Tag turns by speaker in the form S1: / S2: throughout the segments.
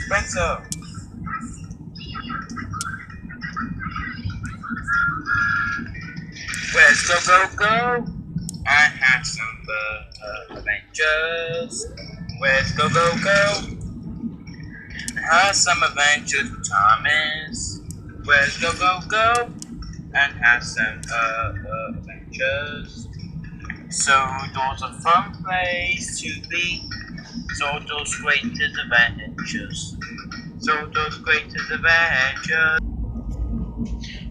S1: Spencer. Where's go? I have some adventures. Where's go? I have some adventures with Thomas. Where's go? And have some adventures. Sodor's a fun place to be. Sodor's greatest adventures. Sodor's greatest adventures.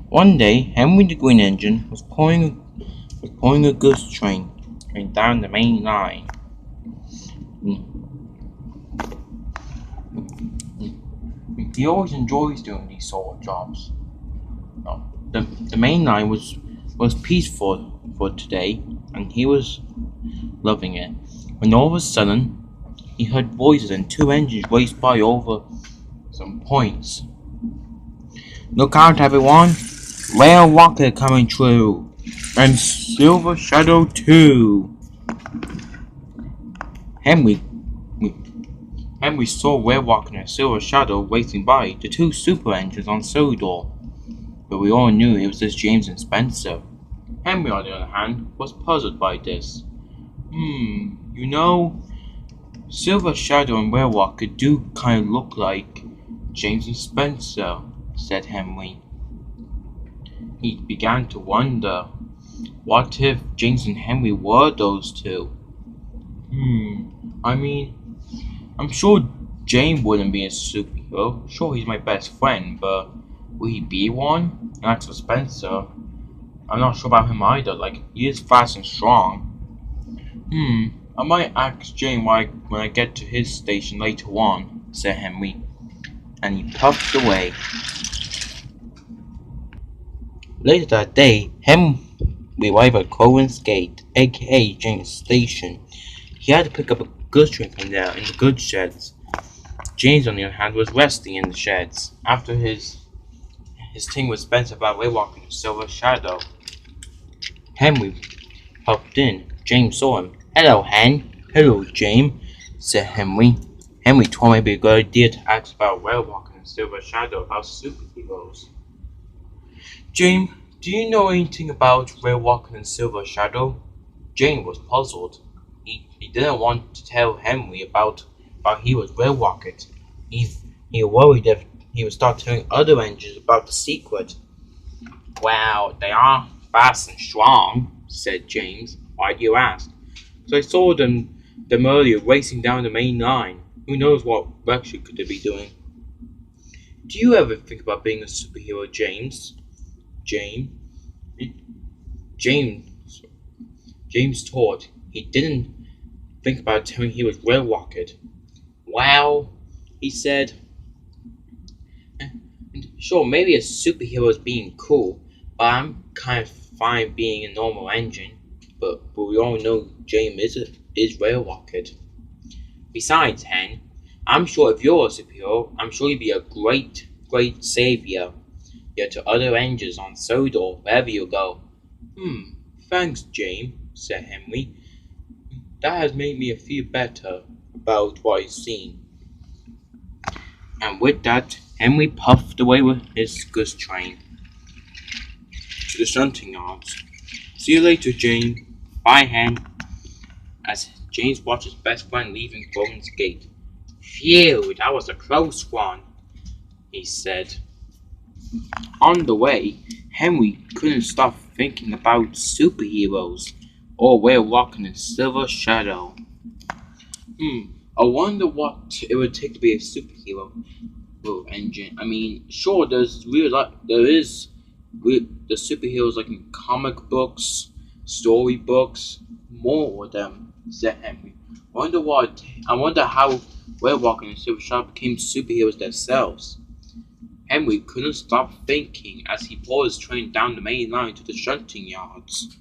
S2: One day, Henry the Green Engine was pulling a goods train going down the main line. He always enjoys doing these sort of jobs. The main line was peaceful for today, and he was loving it. When all of a sudden, he heard voices and two engines race by over some points. Look out, everyone! Rail rocket coming through, and Silver Shadow too. Henry saw Rail Rocket and Silver Shadow racing by, the two super engines on Sodor, but we all knew it was just James and Spencer. Henry, on the other hand, was puzzled by this. Silver Shadow and Rail Rocket do kind of look like James and Spencer, said Henry. He began to wonder, what if James and Henry were those two? I'm sure James wouldn't be a superhero. Sure, he's my best friend, but will he be one? And as for Spencer, I'm not sure about him either. Like, he is fast and strong. I might ask James when I get to his station later on, said Henry. And he puffed away. Later that day, Henry arrived at Cohen's Gate, aka James' station. He had to pick up a goods train from there in the goods sheds. James, on the other hand, was resting in the sheds after his thing with Spencer about waywalking to Silver Shadow. Henry popped in. James saw him. Hello, Hen. Hello, James, said Henry. Henry told me it'd be a good idea to ask about waywalking and Silver Shadow about superheroes. James, do you know anything about waywalking and Silver Shadow? James was puzzled. He didn't want to tell Henry about he was waywalking. He worried that he would start telling other engines about the secret. Well, they are fast and strong, said James. Why do you ask? So I saw them earlier racing down the main line. Who knows what Rexy could they be doing? Do you ever think about being a superhero, James? James thought he didn't think about telling he was waywalking. Well, he said, sure, maybe a superhero is being cool, but I'm kind of fine being a normal engine. But we all know James is waywalking. Besides, Hen, I'm sure if you're a superhero, I'm sure you'd be a great savior. Yet to other engines on Sodor, wherever you go. Thanks, James, said Henry. That has made me feel better about what I've seen. And with that, Henry puffed away with his goods train to the shunting yards. See you later, James. Bye, Hen. As James watched his best friend leaving Cohen's Gate. Phew, that was a close one, he said. On the way, Henry couldn't stop thinking about superheroes or waywalking in Silver Shadow. I wonder what it would take to be a superhero engine. Sure, there is the superheroes like in comic books, storybooks, more of them, said Henry. I wonder how waywalking and Silver Shadow became superheroes themselves. Henry couldn't stop thinking as he pulled his train down the main line to the shunting yards.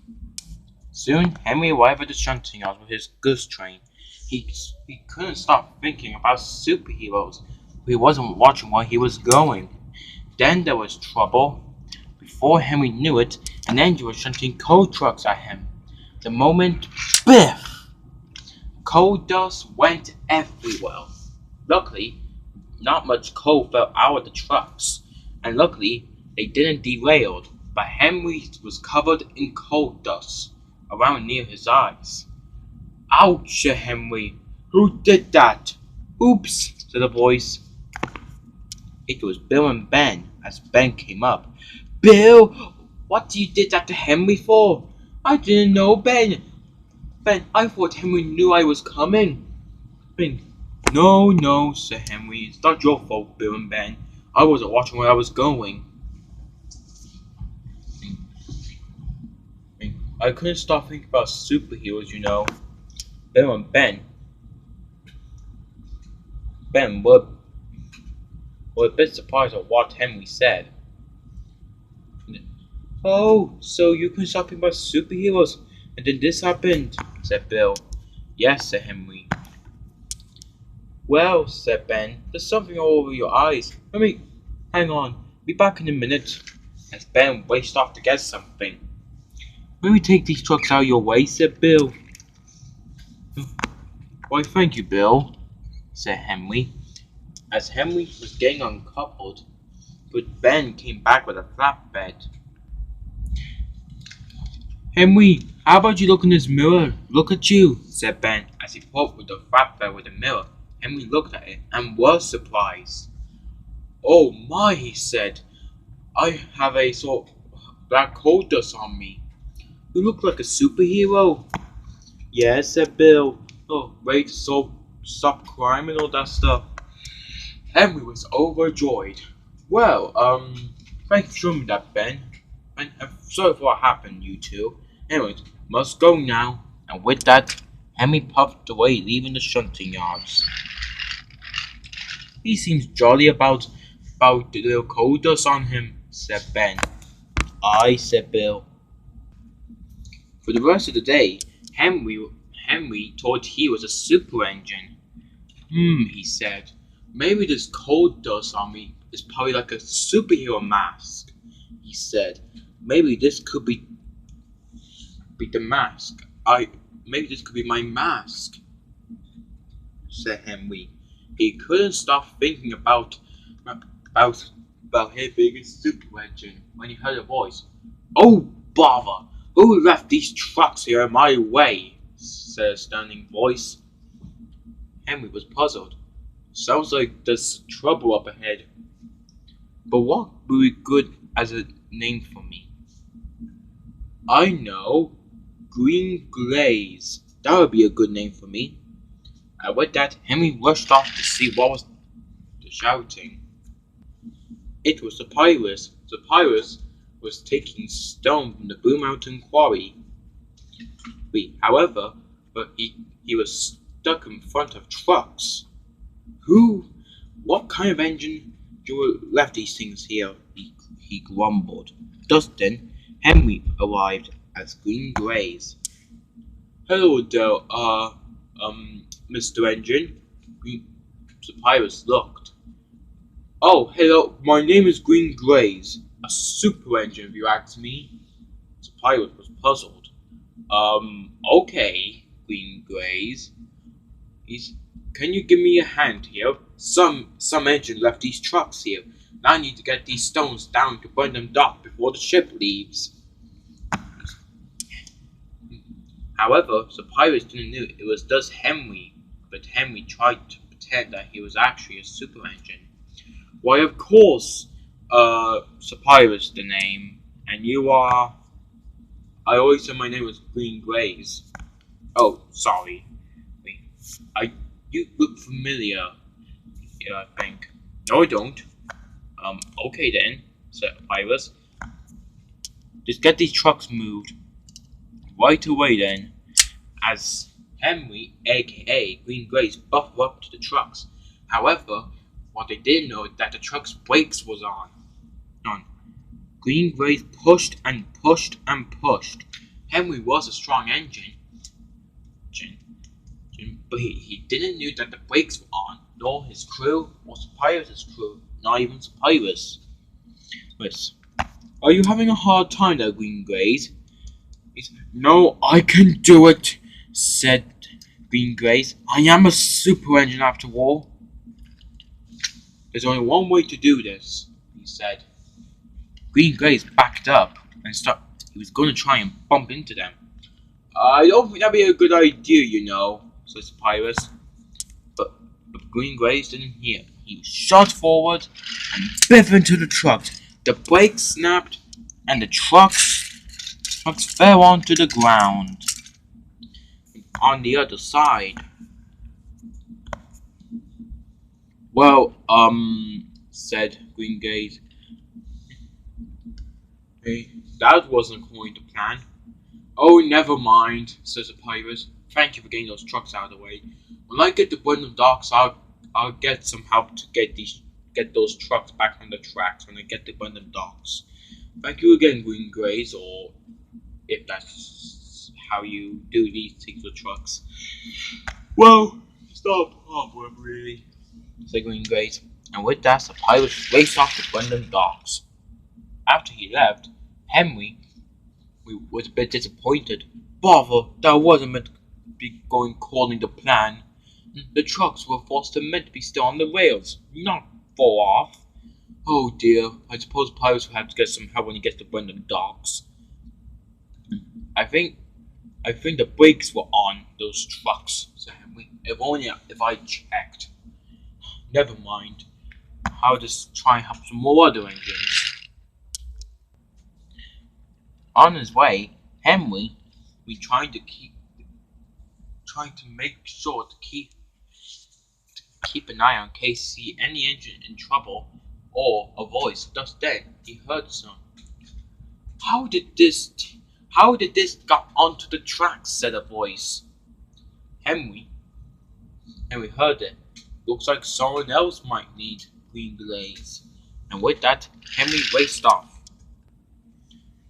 S2: Soon, Henry arrived at the shunting yards with his goods train. He couldn't stop thinking about superheroes, but he wasn't watching where he was going. Then there was trouble. Before Henry knew it, an engine was shunting coal trucks at him. The moment, biff! Coal dust went everywhere. Luckily, not much coal fell out of the trucks, and luckily they didn't derail, but Henry was covered in coal dust around near his eyes. Ouch, said Henry. Who did that? Oops, said the voice. It was Bill and Ben as Ben came up. Bill, what you did that to Henry for? I didn't know, Ben. Ben, I thought Henry knew I was coming. Ben, no, said Henry. It's not your fault, Bill and Ben. I wasn't watching where I was going. I couldn't stop thinking about superheroes, you know. Bill and Ben were a bit surprised at what Henry said. Oh, so you couldn't stop thinking about superheroes, and then this happened, said Bill. Yes, said Henry. Well, said Ben, there's something all over your eyes. Hang on, be back in a minute. As Ben raced off to get something. Let me take these trucks out of your way, said Bill. Why, thank you, Bill, said Henry. As Henry was getting uncoupled, but Ben came back with a flatbed. Henry, how about you look in this mirror? Look at you, said Ben as he pulled with the flatbed with the mirror. Henry looked at it and was surprised. Oh my, he said. I have a sort of black coal dust on me. You look like a superhero. Yes, said Bill. Oh, ready to stop crime and all that stuff. Henry was overjoyed. Well, thanks for showing me that, Ben. And I'm sorry for what happened, you two. Anyways, must go now. And with that, Henry puffed away, leaving the shunting yards. He seems jolly about the little coal dust on him, said Ben. Aye, said Bill. For the rest of the day, Henry thought he was a super engine. He said. Maybe this coal dust on me is probably like a superhero mask, he said. Maybe this could be the mask. Maybe this could be my mask, said Henry. He couldn't stop thinking about him being a super engine when he heard a voice. Oh, bother! Who left these trucks here in my way? Said a stunning voice. Henry was puzzled. Sounds like there's trouble up ahead. But what would be good as a name for me? I know. Green Glaze. That would be a good name for me. And with that, Henry rushed off to see what was the shouting. It was the Pirates. The Pirates was taking stone from the Blue Mountain quarry. However, but he was stuck in front of trucks. What kind of engine left these things here? He grumbled. Just then, Henry arrived as Green Glaze. Hello there, Mr. Engine. The pirates looked. Oh, hello, my name is Green Glaze. A super engine, if you ask me. The pirate was puzzled. Okay, Green Glaze. Can you give me a hand here? Some engine left these trucks here. Now I need to get these stones down to burn them dock before the ship leaves. However, the pirates didn't know it was just Henry, but Henry tried to pretend that he was actually a super engine. Why, of course, the pirate's the name, and you are... I always said my name was Green Glaze. Oh, sorry. You look familiar, I think. No, I don't. Okay then, said the pirates. Just get these trucks moved. Right away then, as Henry, aka Green Glaze, buffed up to the trucks. However, what they didn't know is that the truck's brakes was on. Green Glaze pushed and pushed and pushed. Henry was a strong engine, but he didn't know that the brakes were on, nor his crew, or the pirates' crew, not even the pirates. Are you having a hard time there, Green Glaze? No, I can do it, said Green Glaze. I am a super engine after all. There's only one way to do this, he said. Green Grace backed up and he was going to try and bump into them. I don't think that'd be a good idea, you know, says Pyrus. But Green Grace didn't hear. He shot forward and biffed into the truck. The brakes snapped and the trucks fell onto the ground. On the other side, well, said Green Grace. Hey, that wasn't according to plan. Oh, never mind, says the pirate. Thank you for getting those trucks out of the way. When I get to Burnham Docks, I'll get some help to get those trucks back on the tracks when I get to Burnham Docks. Thank you again, Green Grace, or if that's how you do these things with trucks. Well, it's not a problem, really, said Green Grace. And with that, the pirate raced off to Burnham Docks. After he left, Henry was a bit disappointed. Bother, that wasn't meant to be going according to plan. The trucks were meant to be still on the rails, not fall off. Oh dear, I suppose Pirates will have to get some help when he gets to Burnham Docks. I think the brakes were on those trucks, said Henry. If I checked. Never mind. I'll just try and help some more other engines. On his way, Henry was trying to make sure to keep an eye on in case he see any engine in trouble or a voice. Just then he heard some. How did this get onto the tracks? Said a voice. Henry heard it. Looks like someone else might need green glaze. And with that, Henry raced off.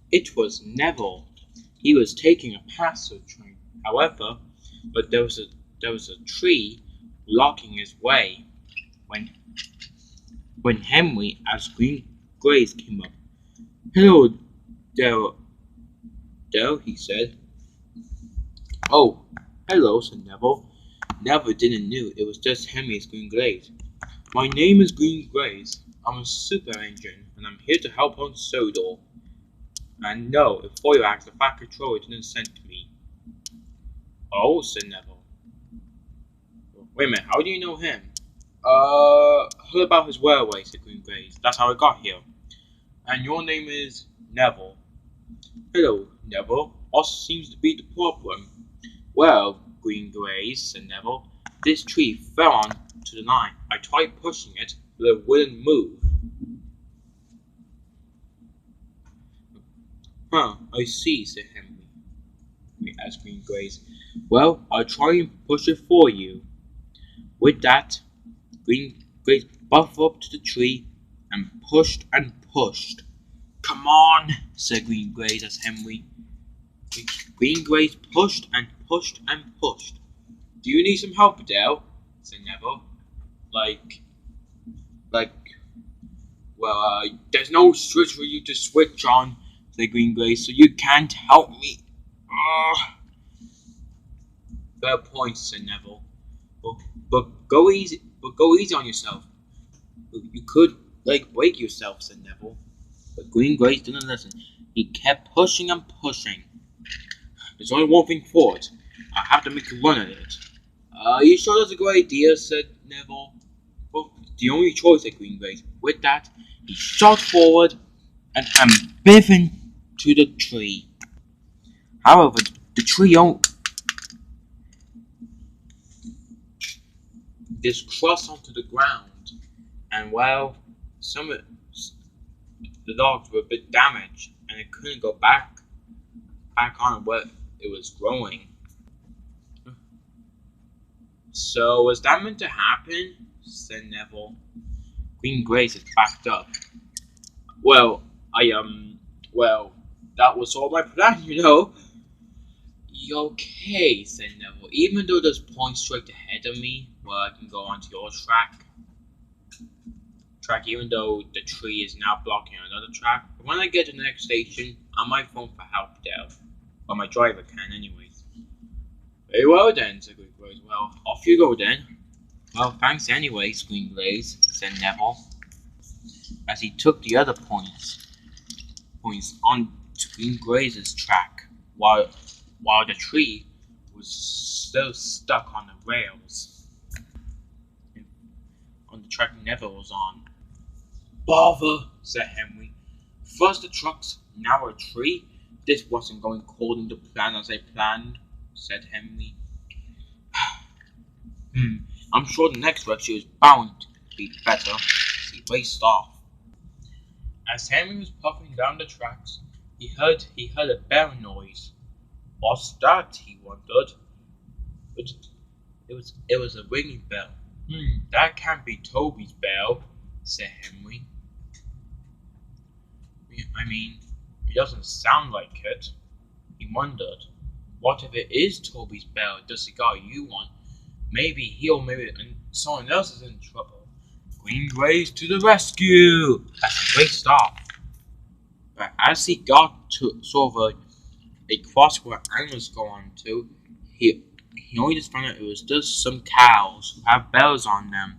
S2: It was Neville. He was taking a passenger train, however, but there was a tree blocking his way. When Henry as Green Grace came up, "Hello, Dale," he said. "Oh, hello," said Neville. Neville didn't know it was just Henry's Green Grace. "My name is Green Grace. I'm a super engine, and I'm here to help on Sodor. And no, if Foirax, the Fat Controller, didn't send to me." "Oh," said Neville. "Wait a minute, how do you know him?" Heard about his railway," said Green Grace. "That's how I got here." "And your name is Neville?" "Hello, Neville. What seems to be the problem?" "Well, Green Grace," said Neville, "this tree fell onto the line. I tried pushing it, but it wouldn't move." "Huh, I see," said Henry, as Green Grace. "Well, I'll try and push it for you." With that, Green Grace buffed up to the tree and pushed and pushed. "Come on," said Green Grace as Henry. Green Grace pushed and pushed and pushed. "Do you need some help, Dale?" said Neville. Well, there's no switch for you to switch on," said Green Grace, "so you can't help me." "Fair point," said Neville. But go easy on yourself. You could break yourself," said Neville. But Green Grace didn't listen. He kept pushing and pushing. "There's only one thing for it. I have to make a run at it." "You sure that's a good idea?" said Neville. "Well, the only choice," said Green Grace. With that, he shot forward and biffed into the tree. However, the tree just crossed onto the ground, and well, some of the dogs were a bit damaged, and it couldn't go back on where it was growing. "So was that meant to happen?" said Neville. Green Grace is backed up. Well, that was all my plan, you know." "Okay," said Neville. "Even though there's points straight ahead of me, well, I can go onto your track, even though the tree is now blocking another track. But when I get to the next station, I might phone for help, Dale. Well, my driver can anyways." "Very well then," said Green Grace. "Well, off you go then." Well, thanks anyway, Green Blaze, said Neville, as he took the other points on to Green Blaze's track, while the tree was still stuck on the rails on the track Neville was on. Bother, said Henry. First the trucks, now a tree. This wasn't going according to plan as I planned, said Henry. I'm sure the next rescue is bound to be better. He raced off. As Henry was puffing down the tracks, he heard a bell noise. What's that? He wondered. It was a ringing bell. That can't be Toby's bell, said Henry. I mean, it doesn't sound like it. He wondered. What if it is Toby's bell? Does he got you one? Maybe someone else is in trouble. Green Blaze to the rescue! As he raced off. But as he got to sort of a cross where animals go on to, he only just found out it was just some cows who have bells on them,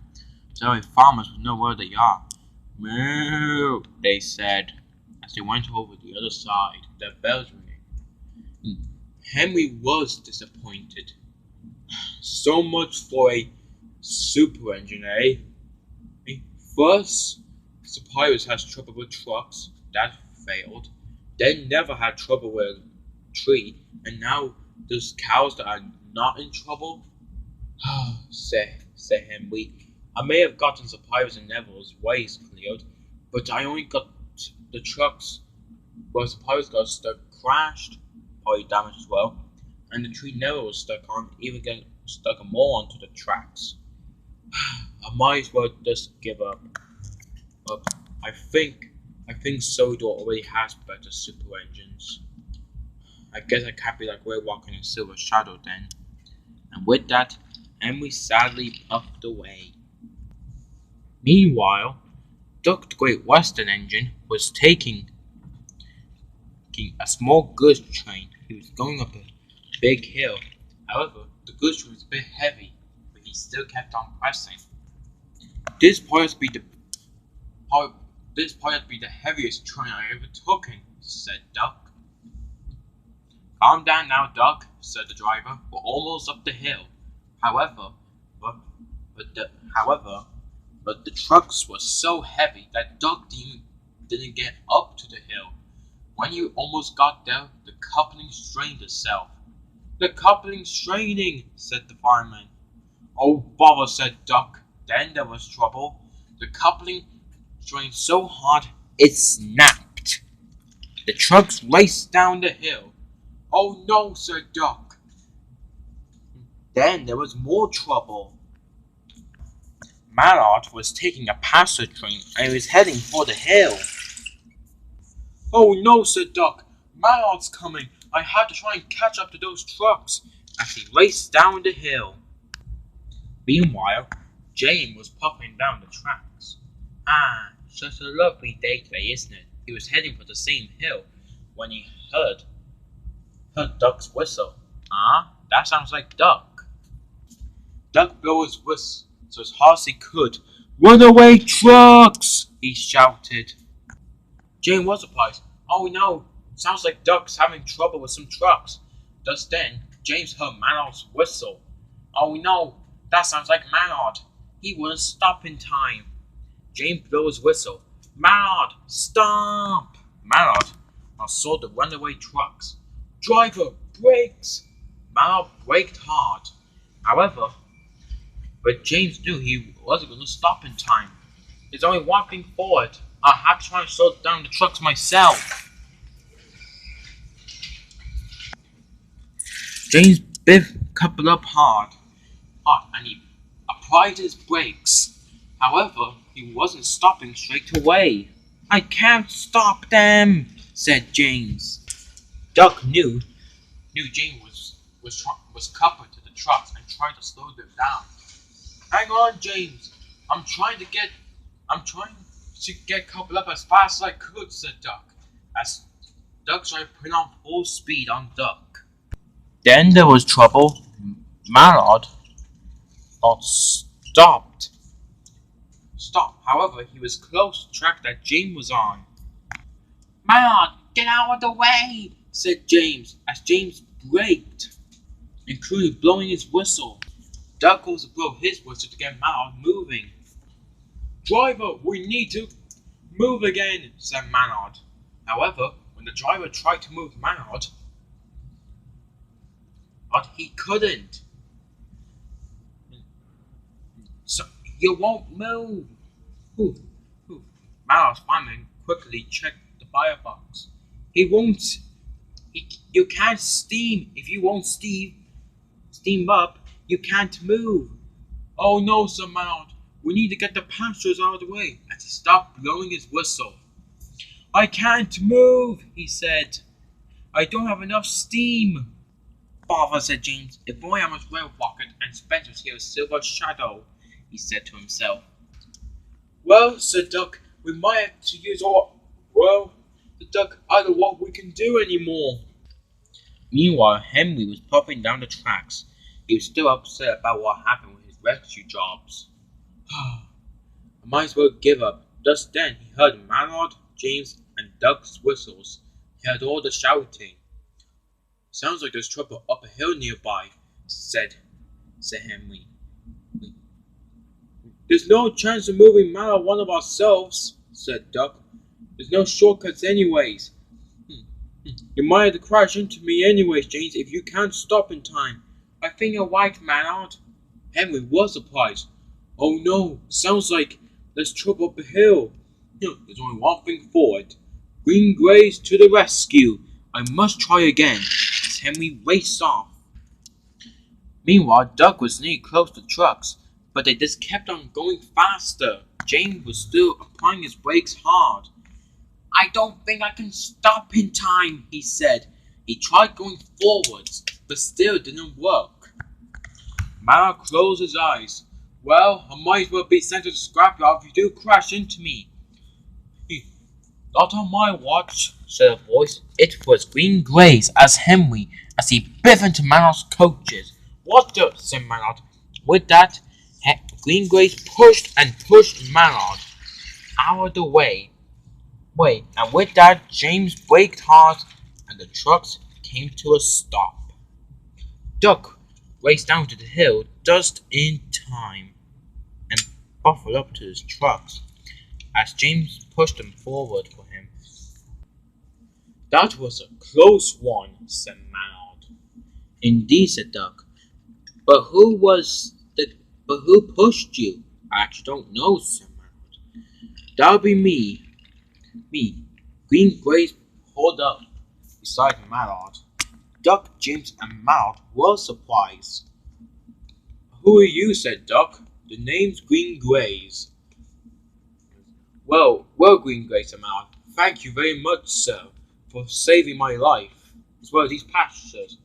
S2: so farmers would know where they are. Moo, they said, as they went over the other side, their bells ringing. Henry was disappointed. So much for a super engine, eh? First, Suppliers has trouble with trucks. That failed. Then never had trouble with a tree. And now there's cows that are not in trouble? said Henry. I may have gotten Suppliers and Neville's ways cleared, but I only got the trucks where Suppliers got stuck crashed, probably damaged as well, and the tree Neville was stuck on even got stuck more onto the tracks. I might as well just give up. But I think Sodor already has better super engines. I guess I can't be like Grey walking in Silver Shadow then. And with that, Henry sadly puffed away. Meanwhile, Duck the Great Western engine was taking a small goods train. He was going up a big hill. However, the goods train was a bit heavy, but he still kept on pressing. This probably has to be the heaviest train I ever took in, said Duck. Calm down now, Duck, said the driver. We're almost up the hill. However, the trucks were so heavy that Duck didn't get up to the hill. When you almost got there, the coupling strained itself. The coupling's straining, said the fireman. Oh, bother, said Duck. Then there was trouble. The coupling strained so hard it snapped. The trucks raced down the hill. Oh no, said Duck. Then there was more trouble. Mallard was taking a passenger train and he was heading for the hill. Oh no, said Duck. Mallard's coming. I had to try and catch up to those trucks as he raced down the hill. Meanwhile, Jane was puffing down the tracks. Ah, such a lovely day today, isn't it? He was heading for the same hill when he heard Duck's whistle. Ah, that sounds like Duck. Duck blew his whistle so as hard as he could. Runaway trucks! He shouted. Jane was surprised. Oh no, sounds like Duck's having trouble with some trucks. Just then, James heard Mallard's whistle. Oh no, that sounds like Mallard. He wouldn't stop in time. James blew his whistle. Mallard, stop! Mallard now saw the runaway trucks. Driver, brakes! Mallard braked hard. However, but James knew he wasn't going to stop in time. There's only one thing forward. I had to try and slow down the trucks myself. James coupled up hard, and he applied his brakes. However, he wasn't stopping straight away. I can't stop them, said James. Duck knew James was coupled to the trucks and tried to slow them down. Hang on, James. I'm trying to get coupled up as fast as I could, said Duck, as Duck tried to put on full speed on Duck. Then there was trouble. Mallard got Stop. However, he was close to the track that James was on. "Mallard, get out of the way!" said James, as James braked, including blowing his whistle. Doug goes to blow his whistle to get Mallard moving. "Driver, we need to move again," said Mallard. However, when the driver tried to move Mallard, but he couldn't. "So you won't move." Ooh, ooh. Mallard's fireman quickly checked the firebox. "He won't. You can't steam. If you won't steam up, you can't move." "Oh no," said Mallard. "We need to get the passengers out of the way," as he stopped blowing his whistle. "I can't move," he said. "I don't have enough steam." "Bother," said James. "If only I was well rocket and Spencer was here a silver shadow," he said to himself. "Well," said Duck, "we might have to use all. Well, the Duck, I don't know what we can do anymore." Meanwhile, Henry was puffing down the tracks. He was still upset about what happened with his rescue jobs. "I might as well give up." Just then, he heard Mallard, James, and Duck's whistles. He heard all the shouting. "Sounds like there's trouble up a hill nearby," said Henry. "There's no chance of moving Mallard one of ourselves," said Duck. "There's no shortcuts anyways." "You might have to crash into me anyways, James, if you can't stop in time." "I think you're right, Mallard." Henry was surprised. "Oh no, sounds like there's trouble up a hill. There's only one thing for it. Green Grays to the rescue. I must try again," as Henry raced off. Meanwhile, Doug was nearly close to the trucks, but they just kept on going faster. James was still applying his brakes hard. "I don't think I can stop in time," he said. He tried going forwards, but still didn't work. Mallard closed his eyes. "Well, I might as well be sent to the scrapyard if you do crash into me." "Not on my watch," said a voice. It was Green Grays as he biffed into Mallard's coaches. "What the?" said Mallard. With that, Green Grays pushed Mallard out of the way. And with that, James braked hard, and the trucks came to a stop. Duck raced down to the hill just in time and buffeted up to his trucks as James pushed them forward for him. "That was a close one," said Mallard. "Indeed," said Duck. But who pushed you?" "I actually don't know," said Mallard. "That'll be me." Green Grays pulled up beside Mallard. Duck, James, and Mallard were surprised. "Who are you?" said Duck. "The name's Green Grays." Well, Green Grays," said Mallard. "Thank you very much, sir, for saving my life, as well as these passengers.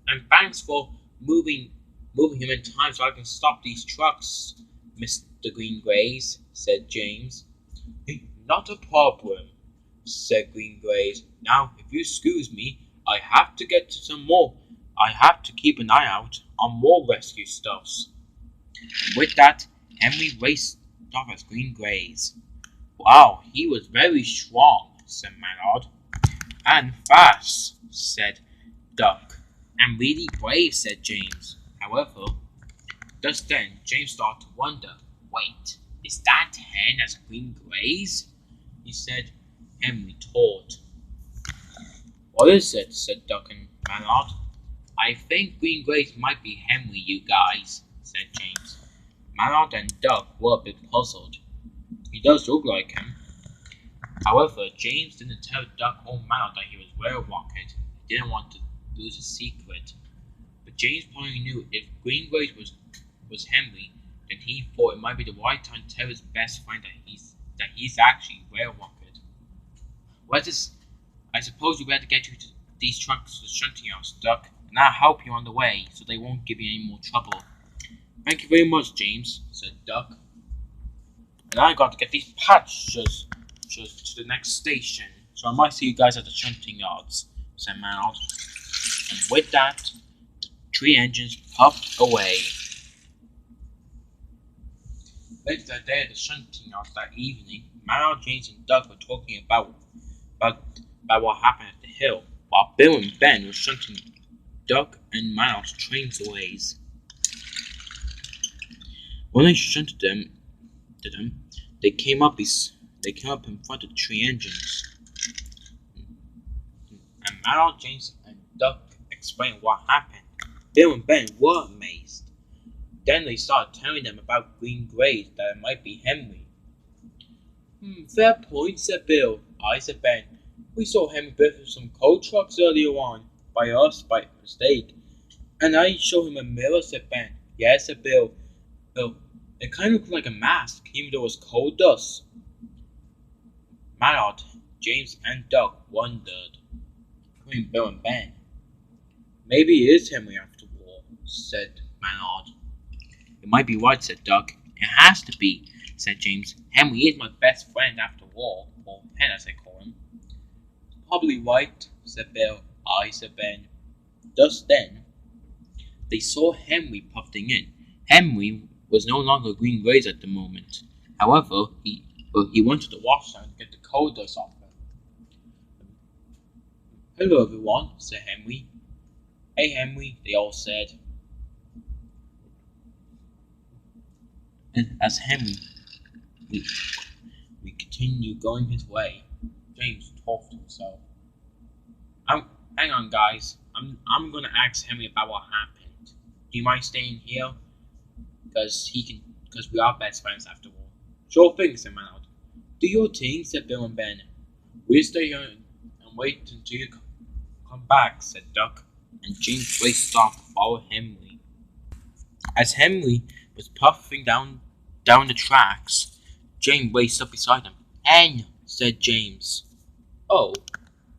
S2: And thanks for moving him in time so I can stop these trucks, Mr. Green Grays," said James. "Not a problem," said Green Grays. "Now, if you excuse me, I have to get to some more. I have to keep an eye out on more rescue stuffs." And with that, Henry raced off as Green Grays. "Wow, he was very strong," said Mallard. "And fast," said Duck. "And really brave," said James. However, just then James started to wonder. "Wait, is that hen as Green Grays?" he said. Henry thought. "What is it?" said Duck and Mallard. "I think Green Grays might be Henry, you guys," said James. Mallard and Duck were a bit puzzled. "He does look like him." However, James didn't tell Duck or Mallard that he was Rocket. He didn't want to lose his secret. But James probably knew if Green Grays was Henry, then he thought it might be the right time to tell his best friend that he's actually Rocket. "Well, I suppose we better get you to these trucks to the shunting house, Duck, and I'll help you on the way so they won't give you any more trouble." "Thank you very much, James," said Duck. "And I got to get these passengers to the next station, so I might see you guys at the shunting yards," said Mallard. And with that, the three engines puffed away. Later that day at the shunting house that evening, Mallard, James, and Doug were talking about what happened at the hill, while Bill and Ben were shunting Doug and Mallard's trains away. When they shunted them, they came up in front of the three engines, and Mallard, James, and Doug explained what happened. Bill and Ben were amazed. Then they started telling them about green grays that it might be Henry. Fair point, said Bill. I said Ben. We saw Henry with some coal trucks earlier on, by mistake. And I showed him a mirror, said Ben. Yes, said Bill. It kind of looked like a mask, even though it was coal dust. Mallard, James, and Doug wondered, including Bill and Ben. Maybe it is Henry after all, said Mallard. It might be right, said Doug. It has to be, said James. Henry is my best friend after all, or Hen as I call him. Probably right, said Bill. I said Ben. Just then, they saw Henry puffing in. Henry was no longer green grays at the moment. However, he went to the washstand to get the coal dust off him. Hello, everyone, said Henry. Hey, Henry, they all said. And as Henry we continued going his way, James talked to himself. Hang on, guys. I'm gonna ask Henry about what happened. Do you mind staying here? Because we are best friends after all. Sure thing, said Mallard. Do your thing, said Bill and Ben. We'll stay here and wait until you come back, said Duck. And James raced off to follow Henry. As Henry was puffing down the tracks, James raced up beside him. Hen, said James. Oh,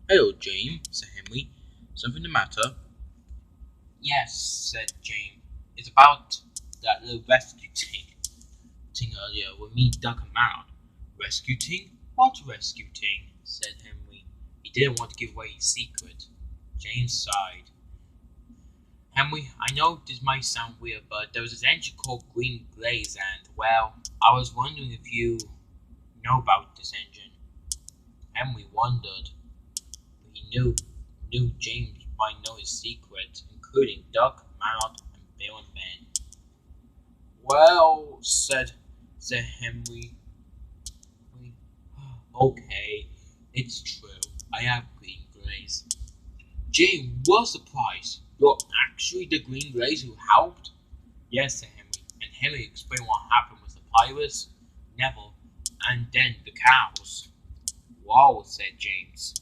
S2: hello, James, said Henry. Something the matter? Yes, said James. It's about that little rescue thing earlier with me, Duck, and Mallard. Rescue thing? What rescue thing? Said Henry. He didn't want to give away his secret. James sighed. Henry, I know this might sound weird, but there was this engine called Green Glaze, and, well, I was wondering if you know about this engine. Henry wondered, but he knew James might know his secret, including Duck, Mallard, and Bill and Ben. Well, said Henry. Okay, it's true. I have green glaze. James was surprised. You're actually the green glaze who helped? Yes, said Henry. And Henry explained what happened with the pirates, Neville, and then the cows. Wow, said James.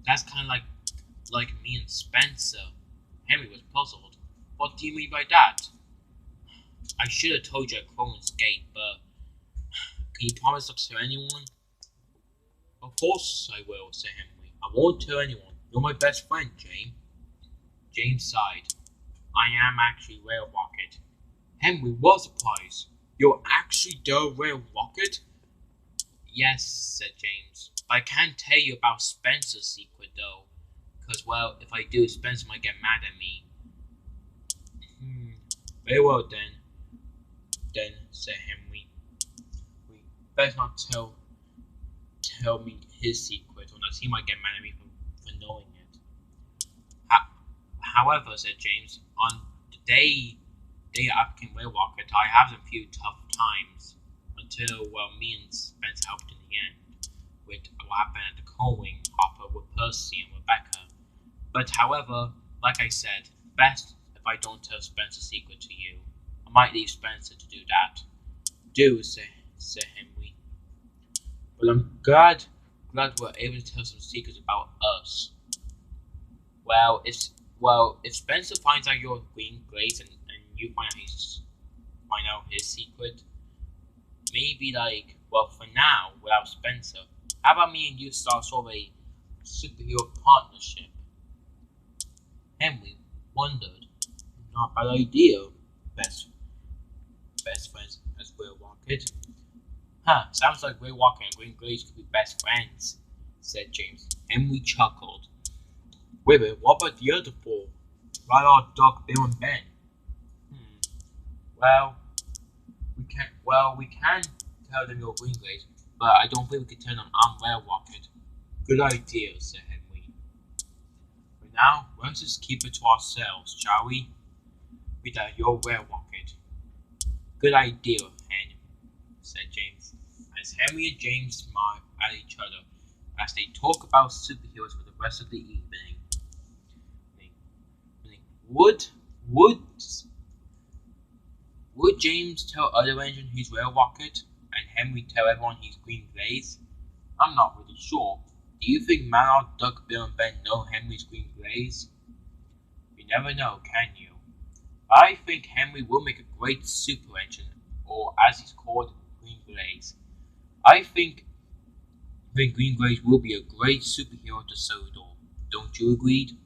S2: That's kind of like me and Spencer. Henry was puzzled. What do you mean by that? I should have told you at Cronin's Gate, but can you promise not to tell anyone? Of course I will, said Henry. I won't tell anyone. You're my best friend, James. James sighed. I am actually Rail Rocket. Henry was surprised. You're actually the Rail Rocket? Yes, said James. But I can't tell you about Spencer's secret, though. Because, well, if I do, Spencer might get mad at me. Very well, then. Then, said Henry. We best not tell me his secret, unless he might get mad at me for knowing it. However, said James, on the day I became Rail Rocket, I had a few tough times until, well, me and Spencer helped in the end with what happened at the coal-wing hopper with Percy and Rebecca. But, however, like I said, best if I don't tell Spencer's secret to you. I might leave Spencer to do that. Do, said Henry. But I'm glad we're able to tell some secrets about us. Well, if Spencer finds out you're green glaze and you find out his secret, maybe for now, without Spencer, how about me and you start sort of a superhero partnership? Henry wondered. Not a bad idea, best friends as Rail Rocket. Sounds like Rail Rocket and Green Glaze could be best friends, said James. Henry chuckled. Wait a minute, what about the other four? Right on Doc, Bill, and Ben? Well, we can't. Well, we can tell them you're Green Glaze, but I don't think we can tell them I'm Red Rocket. Good idea, said Henry. But now, let's just keep it to ourselves, shall we? With that you're Red Rocket. Good idea, Henry, said James, as Henry and James smiled at each other as they talk about superheroes for the rest of the evening. Would would would James tell other engine he's Red Rocket and Henry tell everyone he's Green Glaze? I'm not really sure. Do you think Mallard, Duck, Bill, and Ben know Henry's Green Glaze? You never know, can you? I think Henry will make a great super engine, or as he's called, Green Glaze. I think Green Glaze will be a great superhero to Sodor. Don't you agree?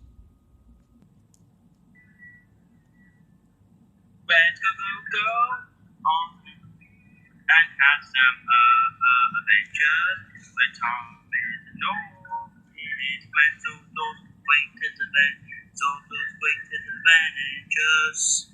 S1: Let's go on and have some adventures with Tom and Noel. It is when so those greatest adventures, so those greatest adventures.